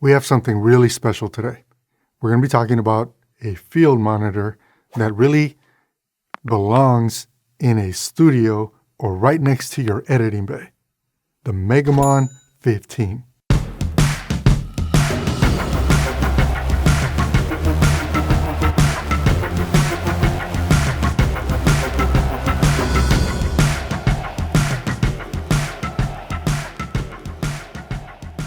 We have something really special today. We're going to be talking about a field monitor that really belongs in a studio or right next to your editing bay. The Megamon 15.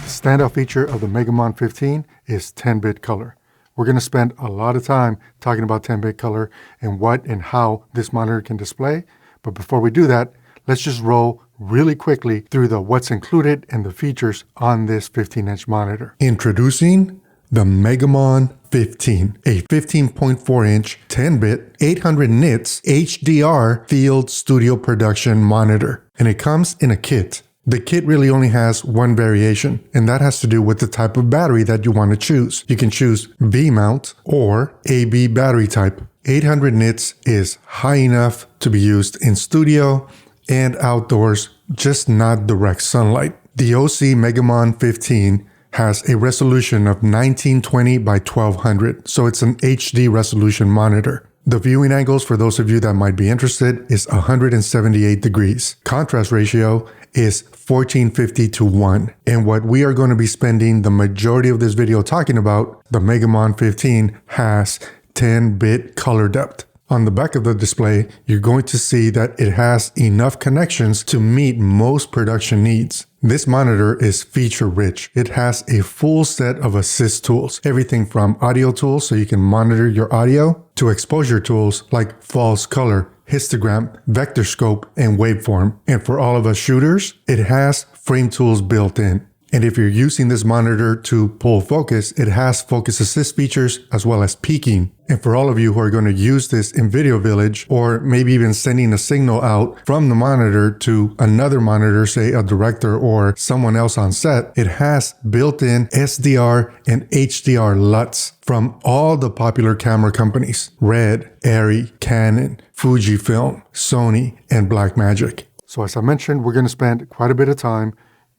The standout feature of the Megamon 15 is 10-bit color. We're going to spend a lot of time talking about 10-bit color and what and how this monitor can display. But before we do that, let's just roll really quickly through the what's included and the features on this 15-inch monitor. Introducing the Megamon 15, a 15.4-inch, 10-bit, 800 nits HDR field studio production monitor. And it comes in a kit. The kit really only has one variation, and that has to do with the type of battery that you want to choose. You can choose V-mount or AB battery type. 800 nits is high enough to be used in studio and outdoors, just not direct sunlight. The OSEE Megamon 15 has a resolution of 1920 by 1200, so it's an HD resolution monitor. The viewing angles, for those of you that might be interested, is 178 degrees. Contrast ratio is 1450 to 1. And what we are going to be spending the majority of this video talking about, the Megamon 15 has 10-bit color depth. On the back of the display, you're going to see that it has enough connections to meet most production needs. This monitor is feature rich. It has a full set of assist tools, everything from audio tools so you can monitor your audio to exposure tools like false color, histogram, vector scope, and waveform. And for all of us shooters, it has frame tools built in. And if you're using this monitor to pull focus, it has focus assist features as well as peaking. And for all of you who are going to use this in Video Village, or maybe even sending a signal out from the monitor to another monitor, say a director or someone else on set, it has built-in SDR and HDR LUTs from all the popular camera companies: Red, Arri, Canon, Fujifilm, Sony, and Blackmagic. So as I mentioned, we're going to spend quite a bit of time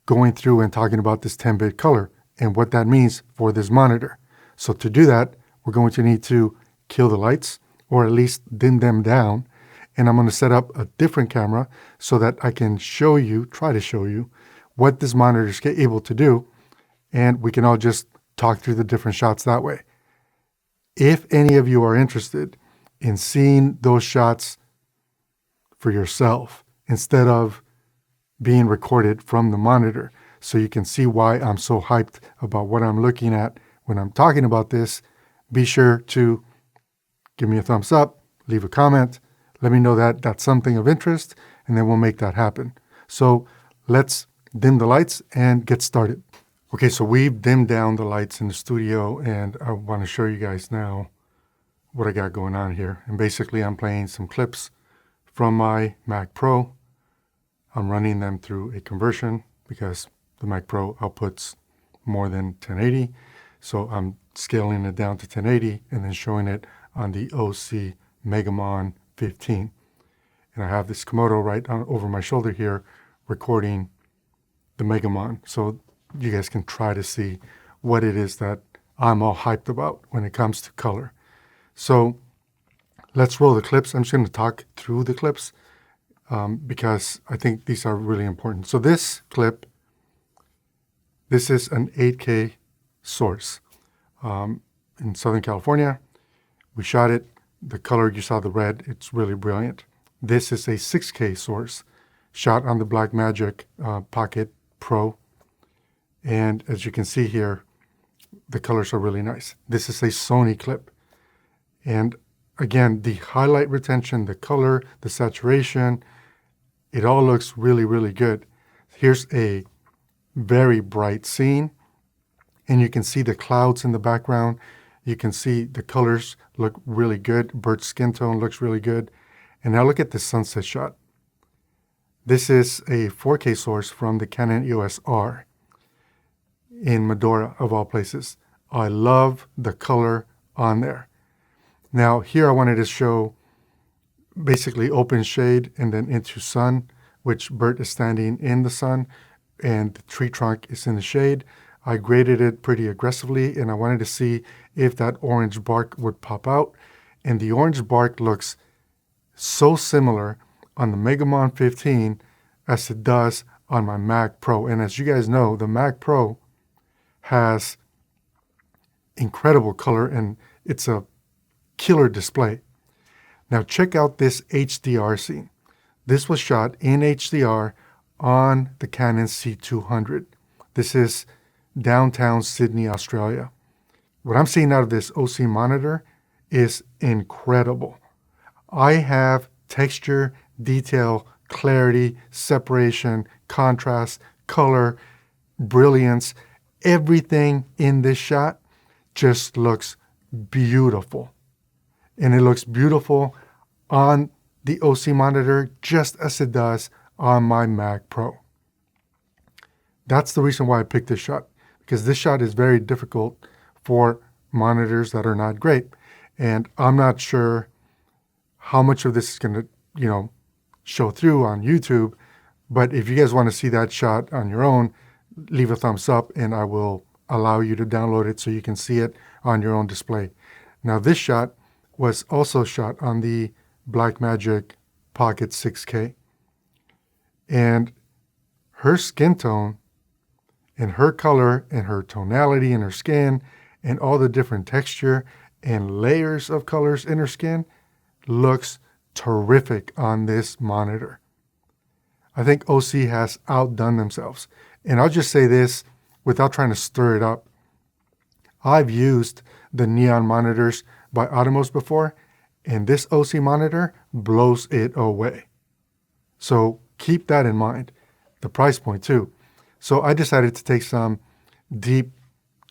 going through and talking about this 10-bit color and what that means for this monitor. So to do that, we're going to need to kill the lights, or at least dim them down. And I'm going to set up a different camera so that I can try to show you what this monitor is able to do. And we can all just talk through the different shots that way. If any of you are interested in seeing those shots for yourself instead of being recorded from the monitor, so you can see why I'm so hyped about what I'm looking at when I'm talking about this, be sure to give me a thumbs up, leave a comment, let me know that that's something of interest, and then we'll make that happen. So let's dim the lights and get started. Okay, so we've dimmed down the lights in the studio, and I want to show you guys now what I got going on here. And basically I'm playing some clips from my Mac Pro. I'm running them through a conversion because the Mac Pro outputs more than 1080. So I'm scaling it down to 1080 and then showing it on the OSEE Megamon 15. And I have this Komodo right over my shoulder here recording the Megamon. So you guys can try to see what it is that I'm all hyped about when it comes to color. So let's roll the clips. I'm just going to talk through the clips because I think these are really important. So this clip, this is an 8K source in Southern California. We shot it. The color, you saw the red, it's really brilliant. This is a 6K source shot on the Blackmagic Pocket Pro. And as you can see here, the colors are really nice. This is a Sony clip. And again, the highlight retention, the color, the saturation, it all looks really, really good. Here's a very bright scene, and you can see the clouds in the background. You can see the colors look really good. Bird's skin tone looks really good. And now look at the sunset shot. This is a 4K source from the Canon EOS R in Medora, of all places. I love the color on there. Now here I wanted to show basically open shade and then into sun, which Bert is standing in the sun and the tree trunk is in the shade. I graded it pretty aggressively, and I wanted to see if that orange bark would pop out. And the orange bark looks so similar on the Megamon 15 as it does on my Mac Pro. And as you guys know, the Mac Pro has incredible color and it's a killer display. Now check out this HDR scene. This was shot in HDR on the Canon C200. This is downtown Sydney, Australia. What I'm seeing out of this OSEE monitor is incredible. I have texture, detail, clarity, separation, contrast, color, brilliance. Everything in this shot just looks beautiful. And it looks beautiful on the OSEE monitor just as it does on my Mac Pro. That's the reason why I picked this shot, because this shot is very difficult for monitors that are not great. And I'm not sure how much of this is going to, show through on YouTube. But if you guys want to see that shot on your own, leave a thumbs up and I will allow you to download it so you can see it on your own display. Now this shot was also shot on the Blackmagic Pocket 6K. And her skin tone and her color and her tonality in her skin and all the different texture and layers of colors in her skin looks terrific on this monitor. I think OSEE has outdone themselves. And I'll just say this without trying to stir it up. I've used the neon monitors by Atomos before, and this OSEE monitor blows it away. So keep that in mind. The price point too. So I decided to take some deep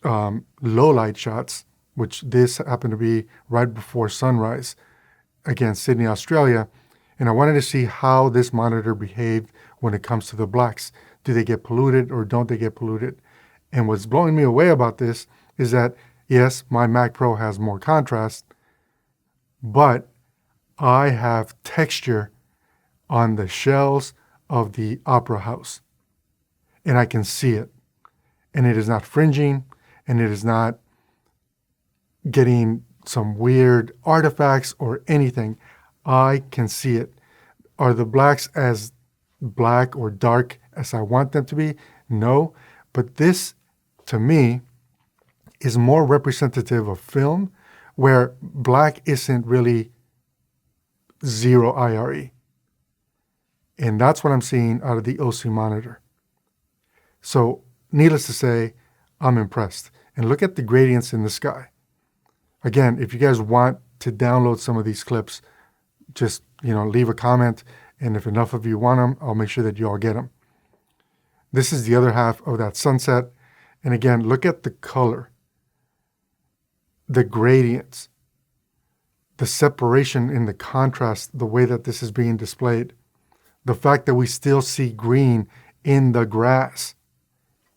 low light shots, which this happened to be right before sunrise, again, Sydney, Australia. And I wanted to see how this monitor behaved when it comes to the blacks. Do they get polluted or don't they get polluted? And what's blowing me away about this is that, yes, my Mac Pro has more contrast, but I have texture on the shells of the Opera House. And I can see it. And it is not fringing, and it is not getting some weird artifacts or anything. I can see it. Are the blacks as black or dark as I want them to be? No. But this, to me, is more representative of film, where black isn't really zero IRE. And that's what I'm seeing out of the OSEE monitor. So needless to say, I'm impressed. And look at the gradients in the sky. Again, if you guys want to download some of these clips, just leave a comment. And if enough of you want them, I'll make sure that you all get them. This is the other half of that sunset. And again, look at the color, the gradients, the separation in the contrast, the way that this is being displayed. The fact that we still see green in the grass,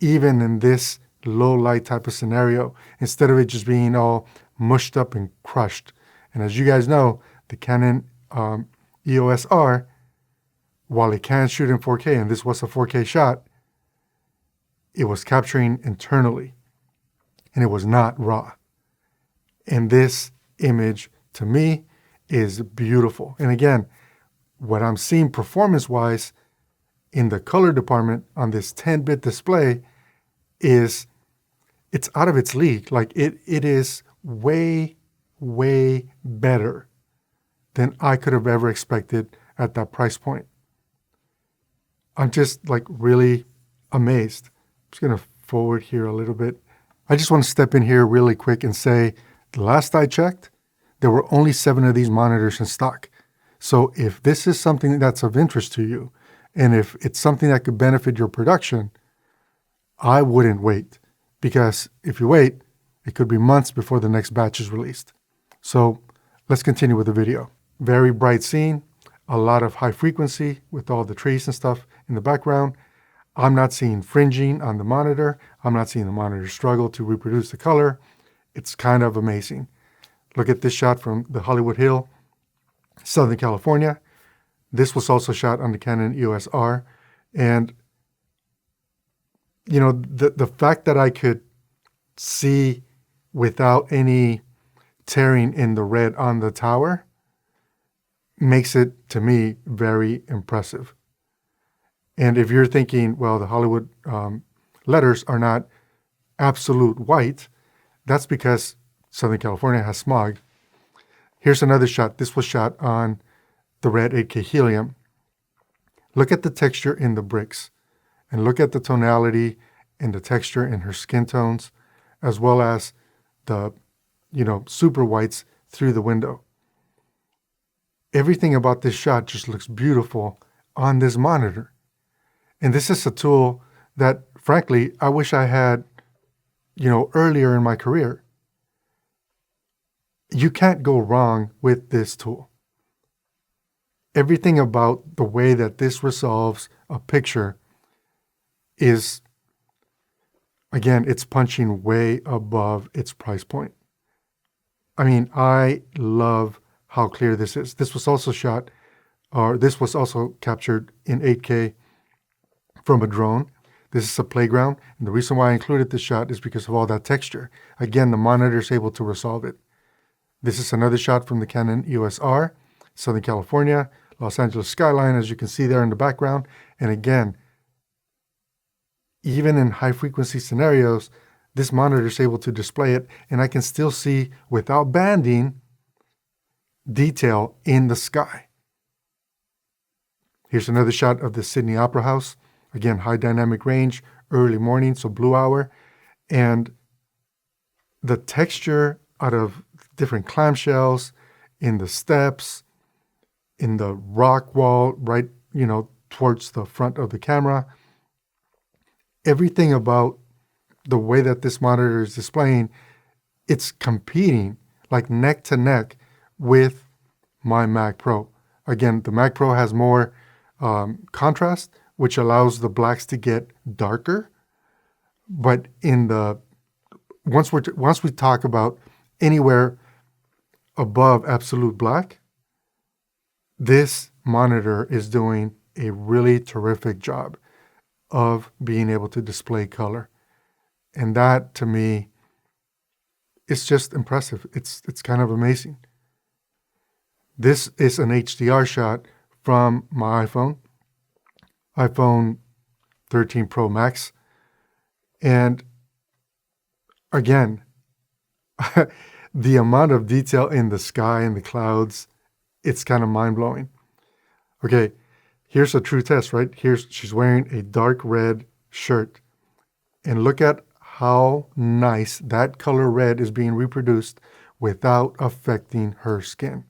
even in this low light type of scenario, instead of it just being all mushed up and crushed. And as you guys know, the Canon EOS R, while it can shoot in 4K, and this was a 4K shot, it was capturing internally, and it was not raw. And this image, to me, is beautiful. And again, what I'm seeing performance-wise in the color department on this 10-bit display is it's out of its league. Like it is way, way better than I could have ever expected at that price point. I'm just really amazed. I'm just going to forward here a little bit. I just want to step in here really quick and say, the last I checked, there were only 7 of these monitors in stock. So if this is something that's of interest to you, and if it's something that could benefit your production, I wouldn't wait. Because if you wait, it could be months before the next batch is released. So let's continue with the video. Very bright scene, a lot of high frequency with all the trees and stuff in the background. I'm not seeing fringing on the monitor. I'm not seeing the monitor struggle to reproduce the color. It's kind of amazing. Look at this shot from the Hollywood Hill, Southern California. This was also shot on the Canon EOS R. And the fact that I could see without any tearing in the red on the tower makes it, to me, very impressive. And if you're thinking, well, the Hollywood letters are not absolute white, that's because Southern California has smog. Here's another shot. This was shot on the red 8K helium. Look at the texture in the bricks, and look at the tonality and the texture in her skin tones, as well as the, super whites through the window. Everything about this shot just looks beautiful on this monitor. And this is a tool that, frankly, I wish I had, earlier in my career. You can't go wrong with this tool. Everything about the way that this resolves a picture is, again, it's punching way above its price point. I mean, I love how clear this is. This was also captured in 8K from a drone. This is a playground, and the reason why I included this shot is because of all that texture. Again, the monitor is able to resolve it. This is another shot from the Canon EOS R, Southern California, Los Angeles skyline, as you can see there in the background. And again, even in high frequency scenarios, this monitor is able to display it, and I can still see, without banding, detail in the sky. Here's another shot of the Sydney Opera House. Again, high dynamic range, early morning, so blue hour. And the texture out of different clamshells in the steps, in the rock wall, right, towards the front of the camera. Everything about the way that this monitor is displaying, it's competing like neck to neck with my Mac Pro. Again, the Mac Pro has more contrast, which allows the blacks to get darker. But once we talk about anywhere above absolute black, this monitor is doing a really terrific job of being able to display color. And that, to me, is just impressive. It's kind of amazing. This is an HDR shot from my iPhone 13 Pro Max. And again, the amount of detail in the sky and the clouds, it's kind of mind-blowing. Okay, here's a true test, right? She's wearing a dark red shirt. And look at how nice that color red is being reproduced without affecting her skin.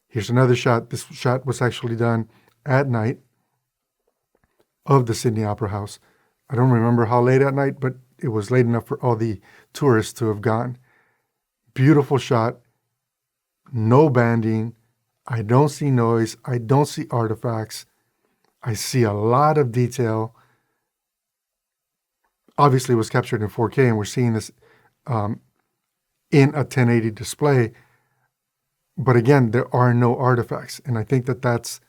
Here's another shot. This shot was actually done at night of the Sydney Opera House. I don't remember how late at night, but it was late enough for all the tourists to have gone. Beautiful shot. No banding. I don't see noise. I don't see artifacts. I see a lot of detail. Obviously, it was captured in 4K, and we're seeing this in a 1080 display. But again, there are no artifacts. And I think that's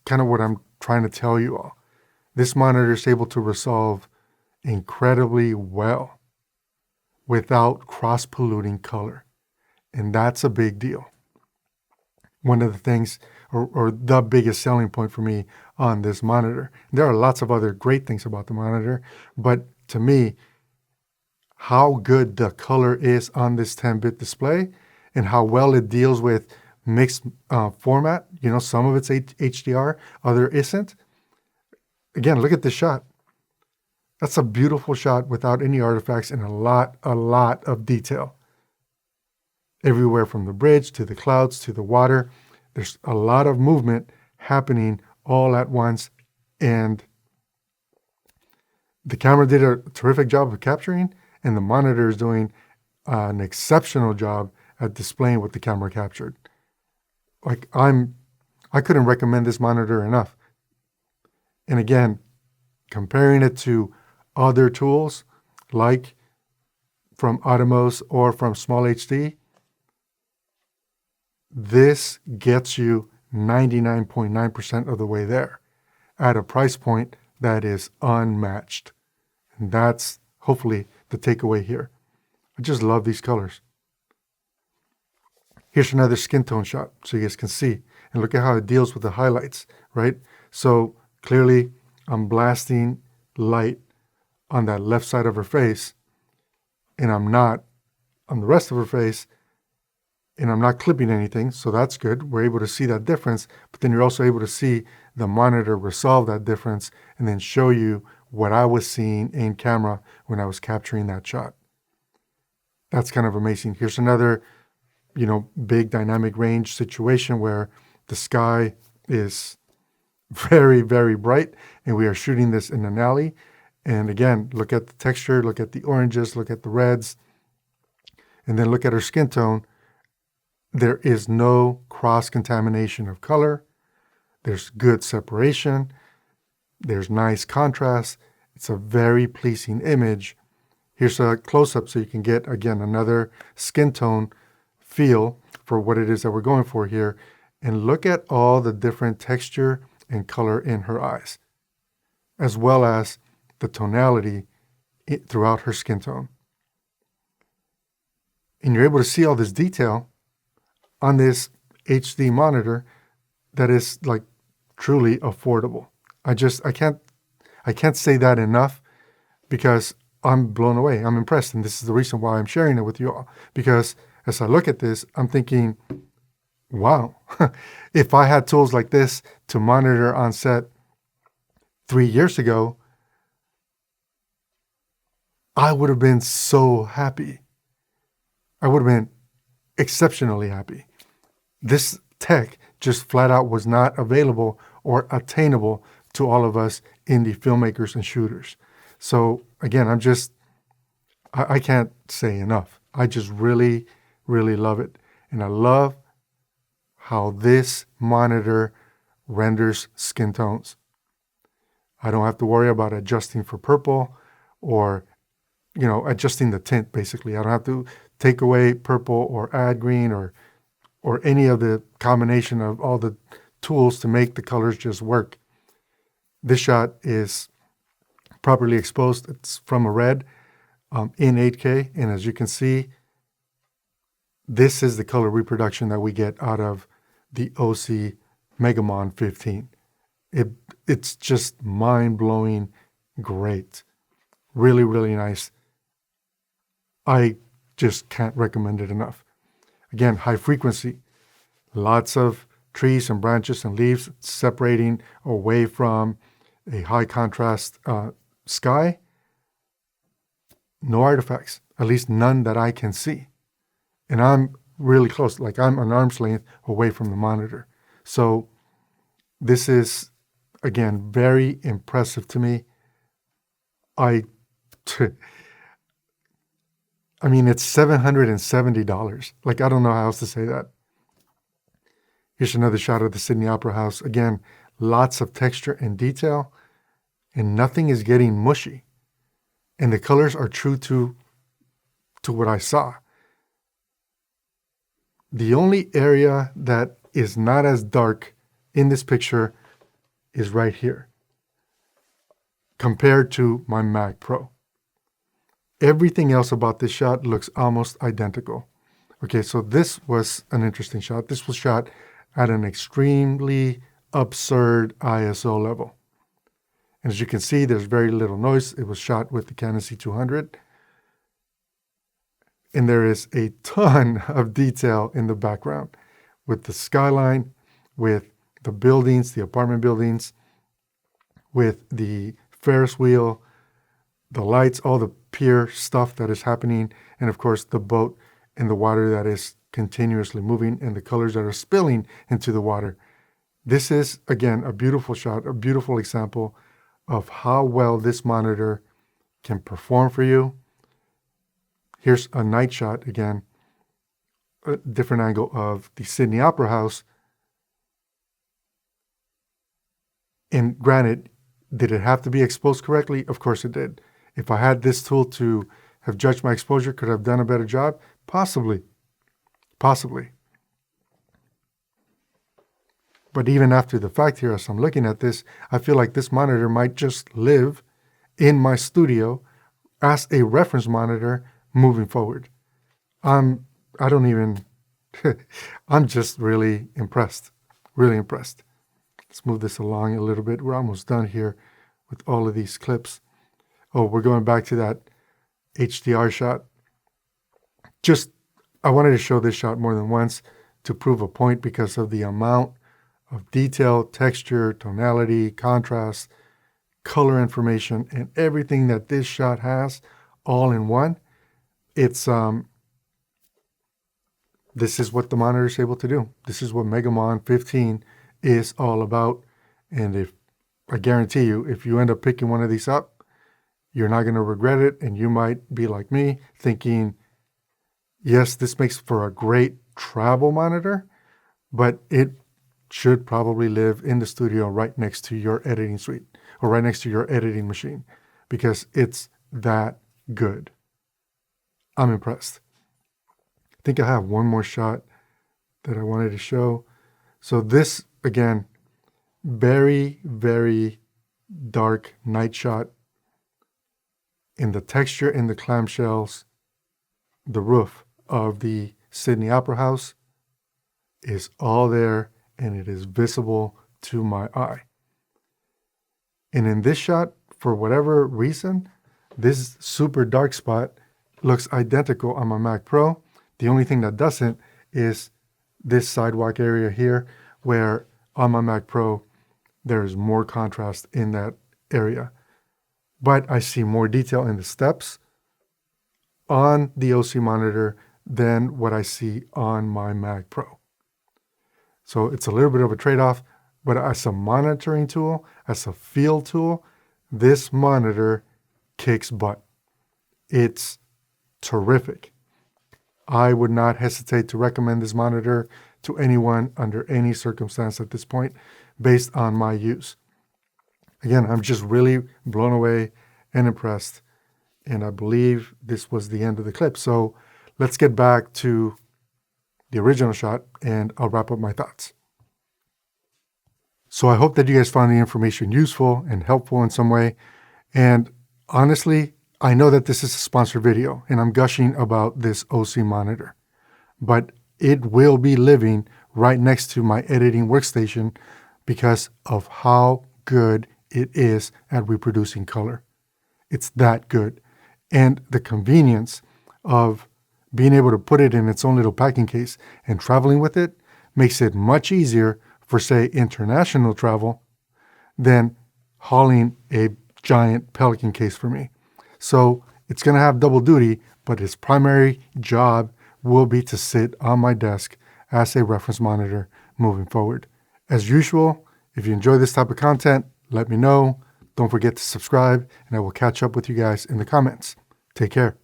kind of what I'm trying to tell you all. This monitor is able to resolve incredibly well without cross-polluting color. And that's a big deal. One of the things, or the biggest selling point for me on this monitor. There are lots of other great things about the monitor, but to me, how good the color is on this 10-bit display and how well it deals with mixed format. Some of it's HDR, other isn't. Again, look at this shot. That's a beautiful shot without any artifacts and a lot of detail. Everywhere from the bridge to the clouds to the water, there's a lot of movement happening all at once. And the camera did a terrific job of capturing, and the monitor is doing an exceptional job at displaying what the camera captured. I couldn't recommend this monitor enough. And again, comparing it to other tools like from Atomos or from Small HD, this gets you 99.9% of the way there at a price point that is unmatched. And that's hopefully the takeaway here. I just love these colors. Here's another skin tone shot so you guys can see. And look at how it deals with the highlights, right? So clearly I'm blasting light on that left side of her face, and I'm not on the rest of her face, and I'm not clipping anything, so that's good. We're able to see that difference, but then you're also able to see the monitor resolve that difference and then show you what I was seeing in camera when I was capturing that shot. That's kind of amazing. Here's another, big dynamic range situation where the sky is very, very bright, and we are shooting this in an alley. And again, look at the texture, look at the oranges, look at the reds, and then look at her skin tone. There is no cross-contamination of color. There's good separation. There's nice contrast. It's a very pleasing image. Here's a close-up so you can get, again, another skin tone feel for what it is that we're going for here. And look at all the different texture and color in her eyes, as well as the tonality throughout her skin tone. And you're able to see all this detail on this HD monitor that is like truly affordable. I can't say that enough, because I'm blown away. I'm impressed. And this is the reason why I'm sharing it with you all, because as I look at this, I'm thinking, wow, if I had tools like this to monitor on set 3 years ago, I would have been so happy. I would have been exceptionally happy. This tech just flat out was not available or attainable to all of us indie filmmakers and shooters. So again, I can't say enough. I just really, really love it. And I love how this monitor renders skin tones. I don't have to worry about adjusting for purple or, adjusting the tint, basically. I don't have to take away purple or add green or any of the combination of all the tools to make the colors just work. This shot is properly exposed. It's from a red in 8K. And as you can see, this is the color reproduction that we get out of the OSEE Megamon 15. It's just mind-blowing great. Really, really nice. I just can't recommend it enough. Again, high frequency. Lots of trees and branches and leaves separating away from a high contrast sky. No artifacts, at least none that I can see. And I'm really close, like I'm an arm's length away from the monitor. So this is, again, very impressive to me. I mean, it's $770. Like, I don't know how else to say that. Here's another shot of the Sydney Opera House. Again, lots of texture and detail, and nothing is getting mushy. And the colors are true to what I saw. The only area that is not as dark in this picture is right here, compared to my Mac Pro. Everything else about this shot looks almost identical. Okay, so this was an interesting shot. This was shot at an extremely absurd ISO level. And as you can see, there's very little noise. It was shot with the Canon C200. And there is a ton of detail in the background with the skyline, with the buildings, the apartment buildings, with the Ferris wheel, the lights, all the pier stuff that is happening, and of course the boat and the water that is continuously moving and the colors that are spilling into the water. This is, again, a beautiful shot, a beautiful example of how well this monitor can perform for you. Here's a night shot, again, a different angle of the Sydney Opera House. And granted, did it have to be exposed correctly? Of course it did. If I had this tool to have judged my exposure, could I have done a better job? Possibly. Possibly. But even after the fact here, as I'm looking at this, I feel like this monitor might just live in my studio as a reference monitor moving forward. I don't even, I'm just really impressed, really impressed. Let's move this along a little bit. We're almost done here with all of these clips. Oh, we're going back to that HDR shot. I wanted to show this shot more than once to prove a point because of the amount of detail, texture, tonality, contrast, color information, and everything that this shot has all in one. It's this is what the monitor is able to do. This is what Megamon 15 is all about. And I guarantee you, if you end up picking one of these up, you're not going to regret it. And you might be like me thinking, yes, this makes for a great travel monitor, but it should probably live in the studio right next to your editing suite or right next to your editing machine because it's that good. I'm impressed. I think I have one more shot that I wanted to show. So this, again, very, very dark night shot in the texture in the clamshells. The roof of the Sydney Opera House is all there and it is visible to my eye. And in this shot, for whatever reason, this super dark spot looks identical on my Mac Pro. The only thing that doesn't is this sidewalk area here, where on my Mac Pro, there's more contrast in that area. But I see more detail in the steps on the OSEE monitor than what I see on my Mac Pro. So it's a little bit of a trade-off, but as a monitoring tool, as a field tool, this monitor kicks butt. It's terrific. I would not hesitate to recommend this monitor to anyone under any circumstance at this point based on my use. Again, I'm just really blown away and impressed, and I believe this was the end of the clip. So let's get back to the original shot and I'll wrap up my thoughts. So I hope that you guys found the information useful and helpful in some way. And honestly, I know that this is a sponsored video and I'm gushing about this OSEE monitor, but it will be living right next to my editing workstation because of how good it is at reproducing color. It's that good. And the convenience of being able to put it in its own little packing case and traveling with it makes it much easier for, say, international travel than hauling a giant Pelican case for me. So it's going to have double duty, but its primary job will be to sit on my desk as a reference monitor moving forward. As usual, if you enjoy this type of content, let me know. Don't forget to subscribe, and I will catch up with you guys in the comments. Take care.